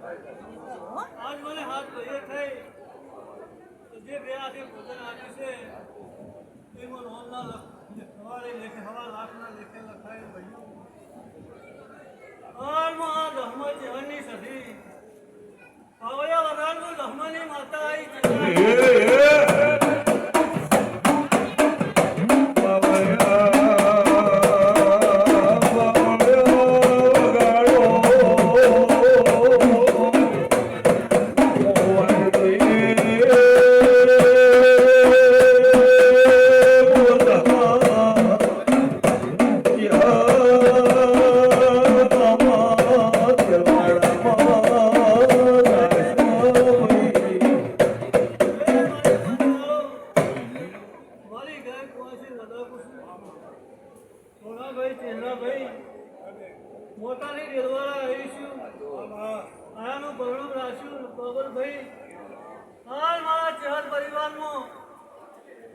આજ મને હાથ ભઈએ થઈ જે બે આથી ભોજન આપ્યું છે એમાં નોંધના સવારે લેખે હવા લાખના લેખે લખાય ભયું હાલમાં આ દહમા જીવનની સધી પાવયા વગાડનું દહમાની માતા આવી મોટાની દેરવાળા આવીશું આયાનું બરણું રાખ્યું બાબરભાઈ હાલ મારા ચહેર પરિવારમાં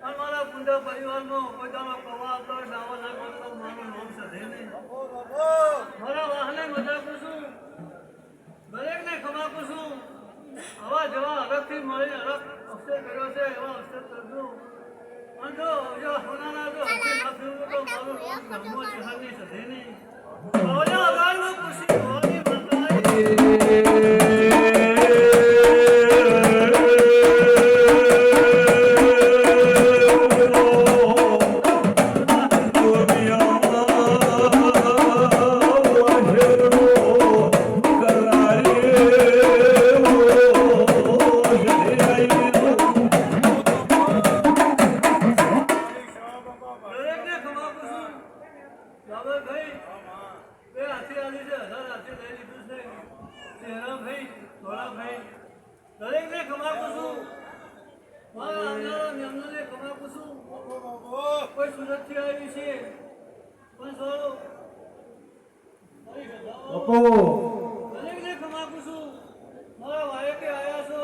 અને મારા કુંડા પરિવારમાં પોતાના પવાતર ડાવા ના કરતા મારું નામ સધે નહીં મારા વાહને મજા પૂછું દરેકને ખમા પૂછું આવા જેવા હરખથી મળી હરખ અક્ષર કર્યો છે એવા અક્ષર કરજો અને જો હોનાના જો હરખે ના ફેરવું તો મારું નામ ધર્મો ચહેરની સધે નહીં દરેકને ખમા પૂછું મારા આવનારા મહેમાનને ખમા પૂછું કોઈ સુરતથી આવી છે પણ સારો દરેકને ખમા પૂછું મારા વાયકે આવ્યા છો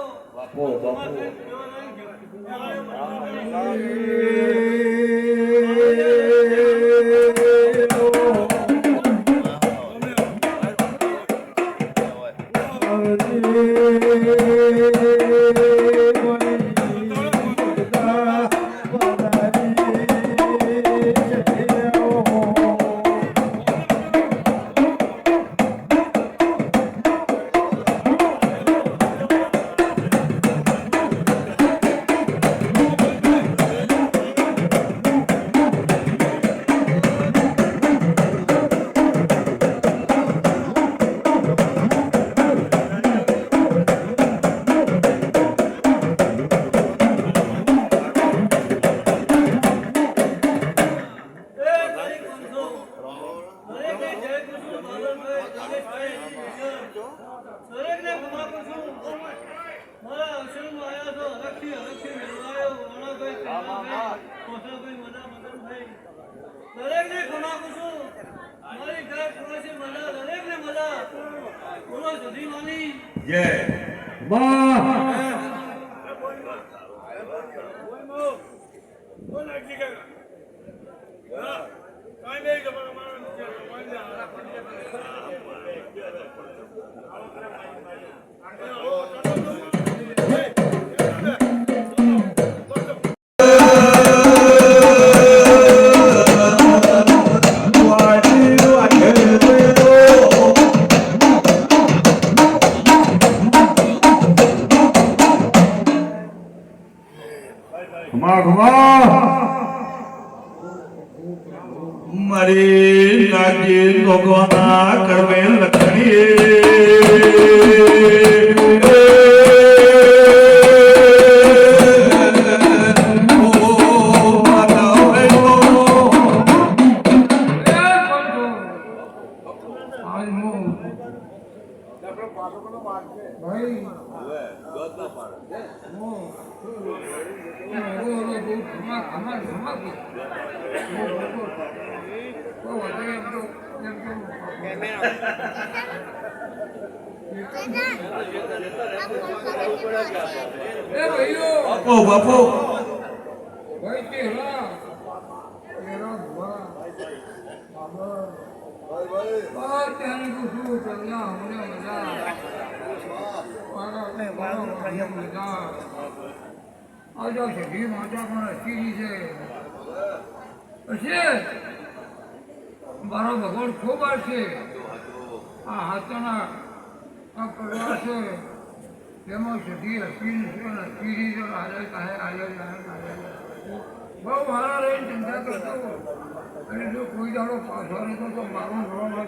દરેકને ખમા પૂછું મારી ઘર ખુરશી મજા દરેકને મજા બોલો સુધી માની જય વાહ બોલ અજી કે હા કાઈ નહીં કે મારા મારા હારા પડી મારી લાગી ભગવાના કરવે લખણીએ બાપો બાપો ભાઈ કેલા એરા ભવા બાબા ભાઈ ભાઈ બાત તેની કુછ ચલના हमने मजा આજો છે ઘી માતા પણ અસીરી છે મારો ભગવાન ખૂબ છે આ હાથોના આ કરવા છે તેમાં સધી અસીરી છે અને અસીરી છે બહુ મારા રહીને ચિંતા કરતો અને જો કોઈ દાડો પાછો રહેતો તો મારું ઘરમાં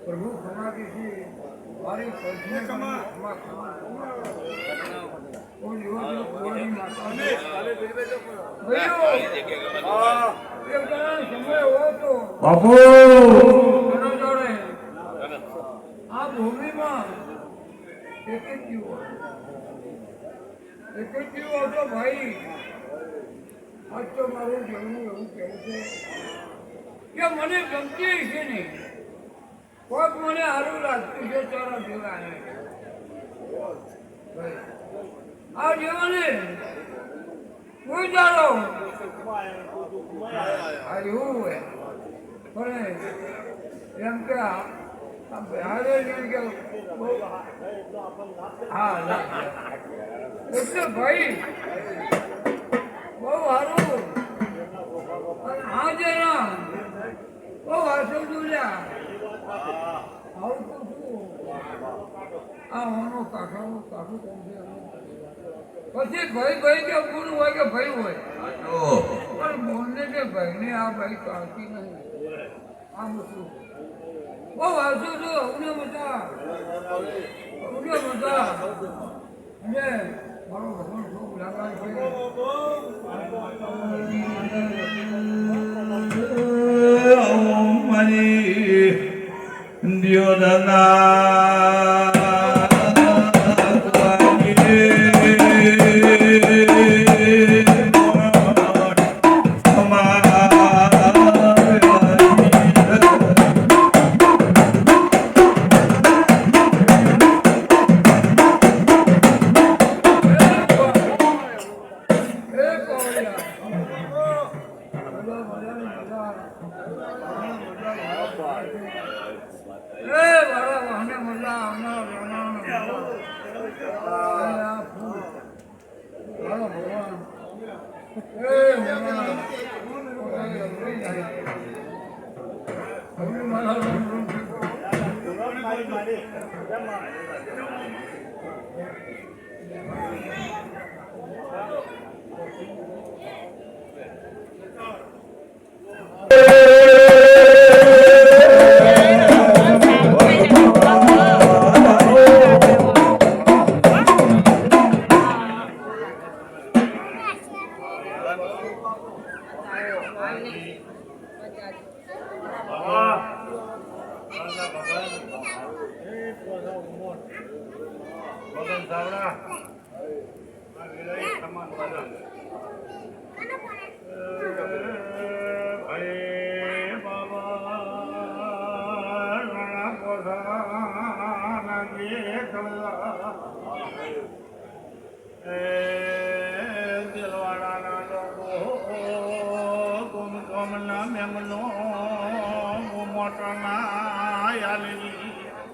પ્રભુ ખમા કે છે મારી પત્ની ખમા કોઈ યોગ્ય કોઈ માતા સમય હોતો બાપુ આ ભૂમિમાં એક જ જીવો હતો ભાઈ આજ તો મારું જન્મ એવું કહેવું છે કે મને ગમતી છે નહીં કોક મને સારું લાગતું છે તારા જેવા આ જેવાને કોઈ જાણો આ એવું હોય પણ એમ કે હારે કે હા એટલે ભાઈ બહુ સારું હા જરા બહુ હાસું જોયા આવું તો શું આ હોનો કાકાનું કાકું કોણ છે પછી ભાઈ કે પૂરું હોય કે ભાઈ હોય પણ બોલને કે ભાઈને આ ભાઈ કાઢતી નહીં આ મૂકું બહુ હાસું છું અમને મજા અને મારો ભગવાન ખૂબ લાગા છે દિયોદના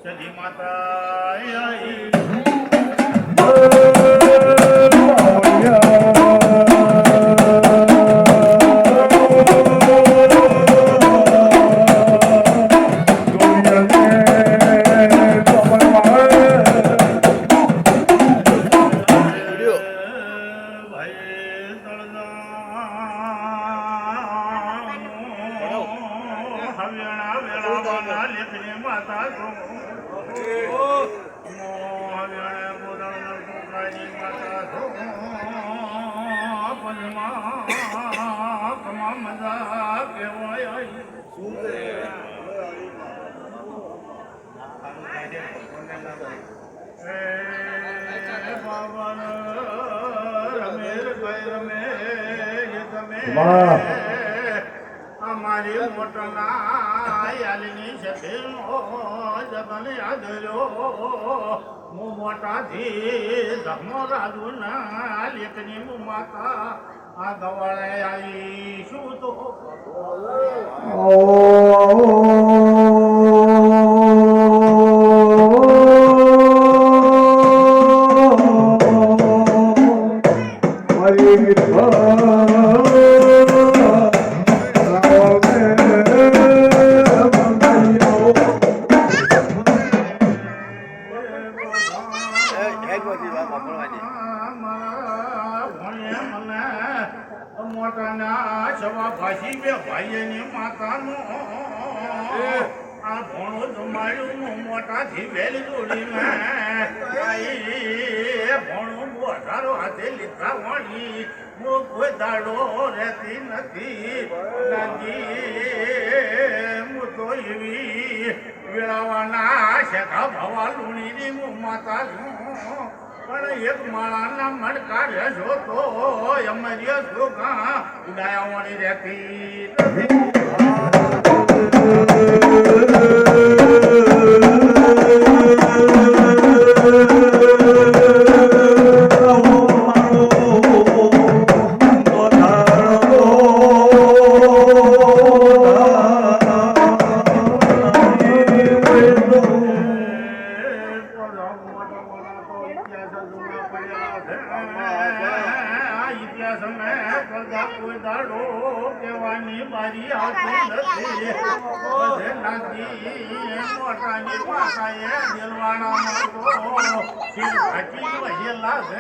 સધી માતા બાબા અમારી મોટના યાલની સખીનો જગન યાદર્યો હું મોટાથી ધર્મો રાજુના લેખની હું માતા આ ગવાળે આવીશું તો મોટાના સવા ભાષી બે ભાઈની માતાનો આ ભણો જમાડ્યું મોટાથી વેલ જોડીને ભણો મોઢારો હાથે લીધા વણી હું કોઈ દાડો રહેતી નથી હું તો એવી વેળાવાના શેખા ભવા લુણીની હું માતા છું પણ એક માળાના મણકા રહેશો તો અમારી સુખા ઉડાયા વણી રહેતી કોઈ દાડો કેવાની મારી આવતી નથી મોટાની પાસાએ દિલવાણામાં તો ભાજી વહેલા છે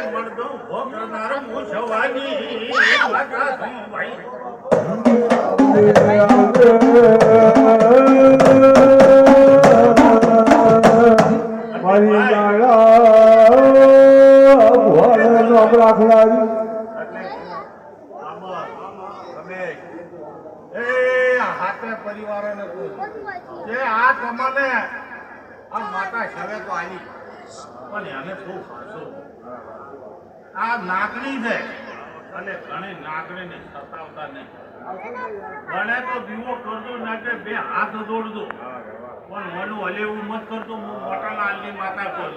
મળતો ઉભો કરનાર હું સવાની માતા છું ભાઈ મારી ગાળા રાખલાવી પરિવારોને કે આ તમને આ માતા શવે તો આવી પણ એને ખૂબ હાસો આ નાકડી છે અને ઘણી નાકડીને સતાવતા નહીં બને તો દીવો કરજો ના કે બે હાથ દોડજો પણ મને હલેવું મત કરતો હું મોટાના હાલની માતા કરું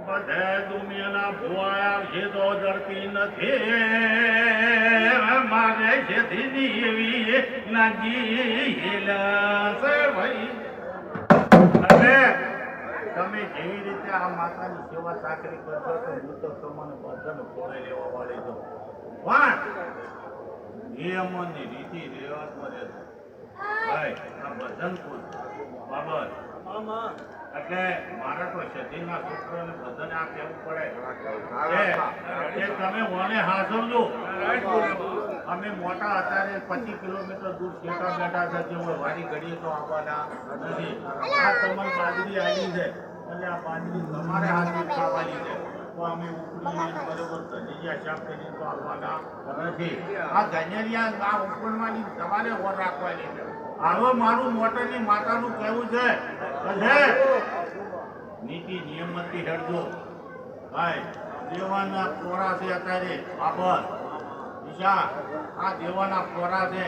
બધે દુનિયાના ભુવાયા છે તો જડતી નથી મારે જેથી એવી નાજી હેલાશે ભાઈ અને તમે જેવી રીતે આ માતાની સેવા ચાકરી કરશો તો હું તો તમને બધાને ખોળે લેવા વાળી દઉં પણ નિયમોની રીતિ રિવાજમાં રહેશે ભાઈ આ ભજન કુલ બાબત એટલે મારે તો સતીના છોકરાને બધાને આ કહેવું પડે કે તમે મને હાસવજો અમે મોટા અત્યારે 25 કિલોમીટર દૂર શેટા બેઠા છે જે વારી ઘડીએ તો આવવાના નથી આ તમારી બાજરી આવી છે અને આ બાજરી તમારે હાથની ખાવાની છે તો અમે ઉપડી બરોબર ધનિયા શાક કરીને તો આવવાના નથી આ ધનિયા આ ઉપડવાની તમારે ઓર રાખવાની છે હવે મારું મોટાની માતાનું કહેવું છે નીતિ નિયમથી હેડજો ભાઈ દેવાના પોરા છે અત્યારે બાબર દિશા આ દેવાના પોરા છે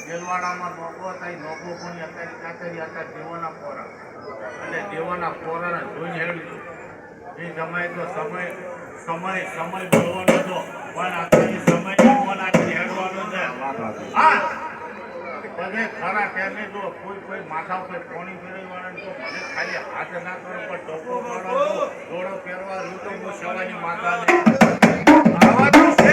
દેલવાડામાં નોકો થાય નોકો પણ અત્યારે દેવાના પોરા એટલે દેવાના પોરાને જોઈને હેડજો એ સમય તો સમય બોલવાનો હતો પણ અત્યારે સમય બોલાથી હેડવાનો છે હા બધે ખરા ટાઈમે જો કોઈ માથા ઉપર પોણી ફેરવવાના તો મને ખાલી હાથ ના કરો પણ ટોપો મારો જોડો પહેરવા રૂ તો હું સવાની માતાને આવા તો છે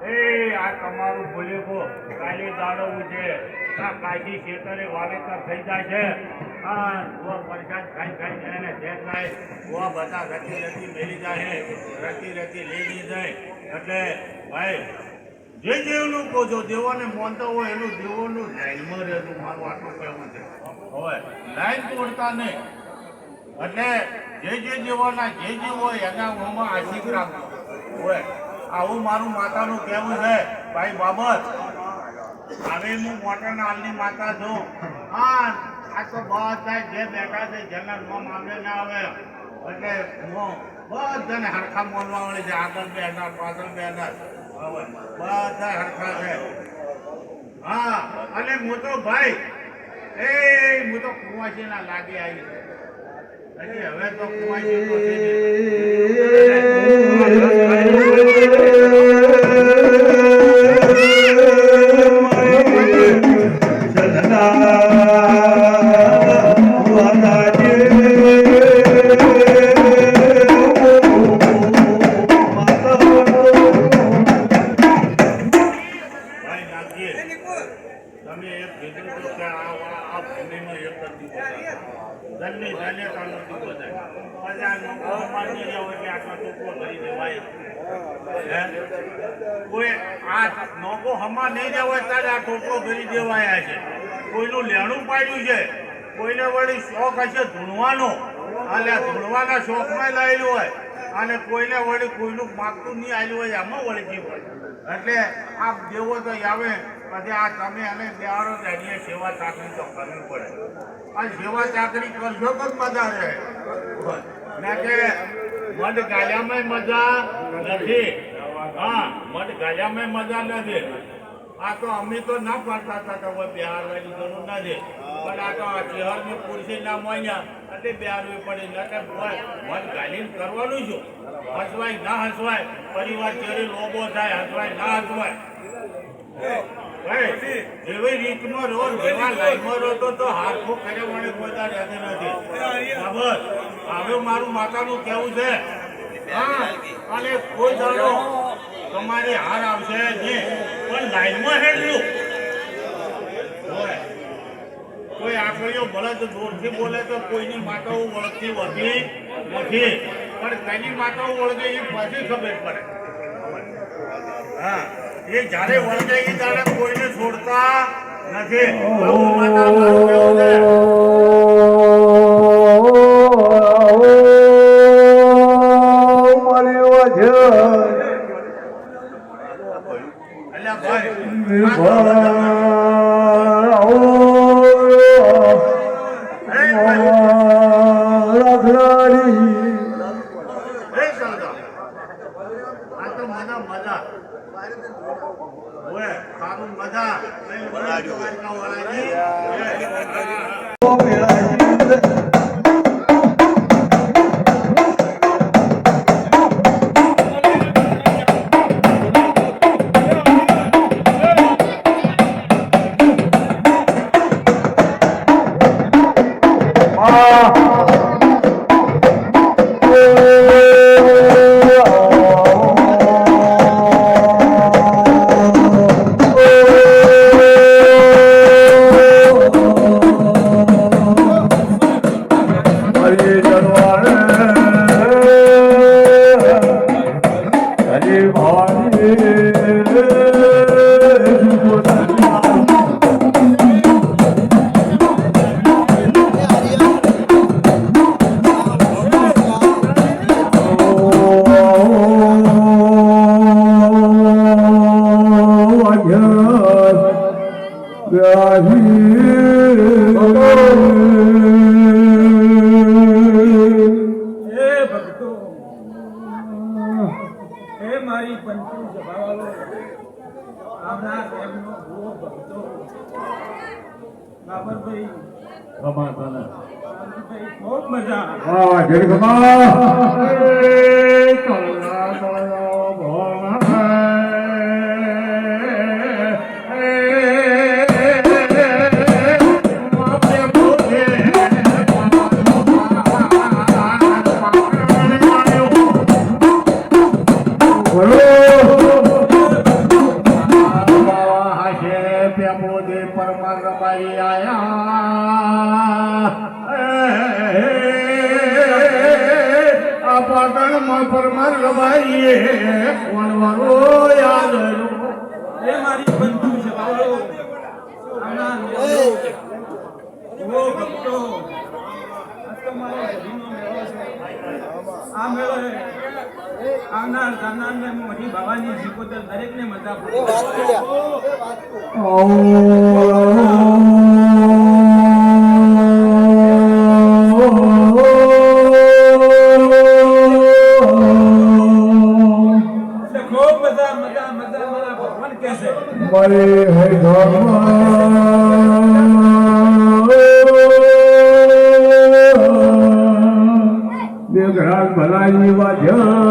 એ આ તમારું ભૂલેકો કાલે દાડવું છે આ કાશી ખેતરે વાવેતર થઈ જાય છે આ ગોવા પરસાદ ખાઈ એને શેક થાય ગોવા બધા રતી રતી મેલી જાય રતી રતી લઈ જાય એટલે ભાઈ જે દેવનું કહો છો દેવોને માનતો હોય એનું દેવોનું લાઈનમાં રહેતું મારું આટલું કહેવું છે હવે લાઈન તોડતા નહીં એટલે જે દેવાના જે હોય એના મોંમાં આશીક રાખો હોય આવું મારું માતાનું કહેવું છે ભાઈ બાબત હવે હું મોટરના હાલની માતા છું હા આ તો બધા જે બેઠા છે જેના નામ આવે ના આવે એટલે હું બધાને હરખા માનવા વાળી છે આગળ બેનાર પાછળ બેનાર હવે બધા હરખા છે હા અને હું તો ભાઈ હું તો કુંવાસીના લાગે આવી હજી હવે તો કુંવાસી તો છે કોઈ આ નોકો હમા નહીં જવાય ત્યારે આ ટોપલો ભરી દેવાયા છે કોઈનું લેણું પાડ્યું છે કોઈને વળી શોખ હશે ધૂણવાનો એટલે ધૂણવાના શોખમાં લાવેલું હોય અને કોઈને વળી કોઈનું માગતું નહીં આવ્યું હોય એમાં વળગી હોય એટલે આ દેવો તો આવે પછી આ તમે અને બેહાડો તેની સેવા ચાકરી તો કરવી પડે આ સેવા ચાકરી કરશો તો મજા રહે ના કે મઢ ગાળ્યામાં મજા નથી હા મઢ ગાળ્યામાં મજા નથી આ તો અમે તો ના પાડતા હતા કે હવે બિહારવાની જરૂર નથી પણ આ તો શહેરની પુરુષી ના મોયા એટલે બિહારવી પડે એટલે મઢ ગાળીને કરવાનું છું હસવાય ના હસવાય પરિવાર ચેરી લોબો થાય હસવાય ના હસવાય એવી રીતમાં રોજ જેવા લાઈનમાં રહો તો હાથો કર્યા વડે બધા રહેતી નથી બરાબર હવે મારું માતાનું કેવું છે હા અને કોઈ દાડો તમારી હાર આવશે નહીં પણ લાઈનમાં હેડલું કોઈ આકડીઓ બળદ જોરથી બોલે તો કોઈની માતાઓ વળગતી વધી નથી પણ તેની માતાઓ વળગે એ પછી ખબર પડે હા એ જ્યારે વળગે એ ત્યારે કોઈને છોડતા નથી बहुत मजा બોલો ભાઈએ કોણ વાળો યાદ રહ્યો. એ મારી બંધુ છે બાવળો આના ઓ ભક્તો આ તો મારો હરિનો મેળો છે. આ મેળો આવનાર જાનાર ને મોટી બાવાની જીકોતર દરેકને મજા પડે. એટલે ખૂબ મજા મજા મજા મારા ભગવાન કહે છે. મારે મેઘરાજ ભલાઈ વાજ્યા